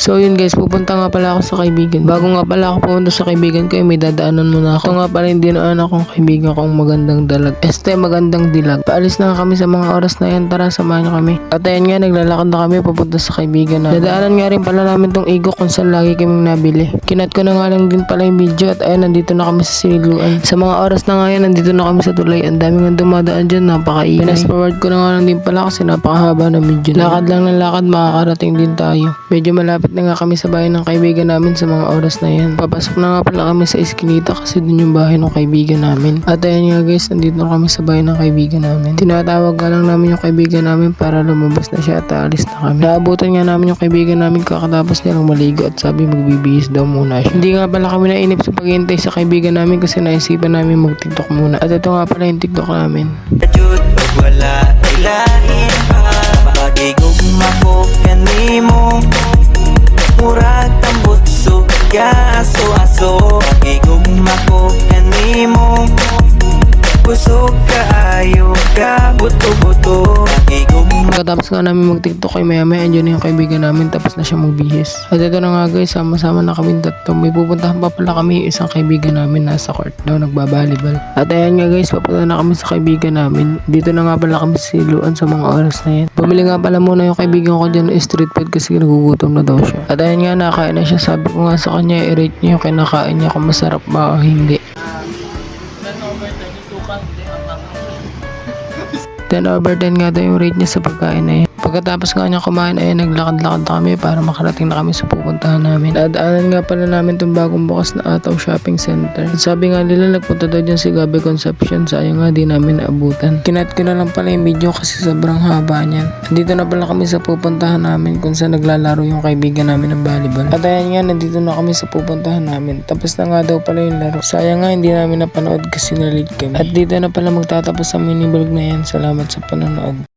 So yun guys, pupunta nga pala ako sa kaibigan. Bago nga pala ako pumunta sa kaibigan ko, may dadaanan muna ako. Ito nga pala yung dinaan akong kaibigan kong magandang dalag. Magandang dilag. Paalis na kami sa mga oras na yan. Tara, samahan niyo kami. At ayan nga, naglalakad na kami papunta sa kaibigan na. Dadaanan nga rin pala namin tong Igok kung saan lagi kaming nabili. Kinat ko na nga lang din pala yung video at ayan, nandito na kami sa siniluan. Sa mga oras na nga yan, nandito na kami sa tulay. Ang dami nga dumadaan dyan, napakaingay. Fast forward ko na nga lang din pala kasi napakahaba ng video. Lakad lang ng lakad, makakarating din tayo. Medyo malapit na nga kami sa bahay ng kaibigan namin sa mga oras na yan. Papasok na nga pala kami sa eskinita kasi dun yung bahay ng kaibigan namin. At ayan nga guys, nandito na kami sa bahay ng kaibigan namin. Tinatawag nga lang namin yung kaibigan namin para lumabas na siya at aalis na kami. Naabutan nga namin yung kaibigan namin kakatapos nilang maligo at sabi magbibihis daw muna siya. Hindi nga pala kami nainip sa paghihintay sa kaibigan namin kasi naisipan namin mag-tiktok muna. At ito nga pala yung tiktok namin. Wala ilahin pa pagigog mako kanimo murag tambot sugya aso pagigog mako kanimo busog kaayo ka buto-buto pagigog. Pagkatapos nga namin mag-tiktok ay maya-maya andyan na yung kaibigan namin tapos na siya magbihis. At ito na nga guys, sama-sama na kami tatlo. May pupuntahan pa pala kami isang kaibigan namin nasa court daw nagbabalibal. At ayan nga guys, papunta na kami sa kaibigan namin. Dito na nga pala kami siluan sa mga oras na yan. Bumili nga pala muna yung kaibigan ko dyan ng street food kasi nagugutom na daw siya. At ayan nga, nakain na siya. Sabi ko nga sa kanya, i-rate niya yung kinakain niya kung masarap ba o hindi. 10/10 nga daw yung rate niya sa pagkain na yan. Pagkatapos nga niya kumain ay naglakad-lakad kami para makarating na kami sa pupuntahan namin. Dadaanan nga pala namin itong bagong bukas na Ataw Shopping Center. At sabi nga nila nagpunta daw dyan si Gabi Concepcion, sayang nga di namin naabutan. Kinat ko na lang pala yung video kasi sobrang haba niyan. Nandito na pala kami sa pupuntahan namin kung saan naglalaro yung kaibigan namin ng volleyball. At ayan nga, nandito na kami sa pupuntahan namin. Tapos na nga daw pala yung laro. Sayang nga hindi namin napanood kasi na-late kami. At dito na pala magtatapos sa mini vlog na yan. Salamat sa panonood.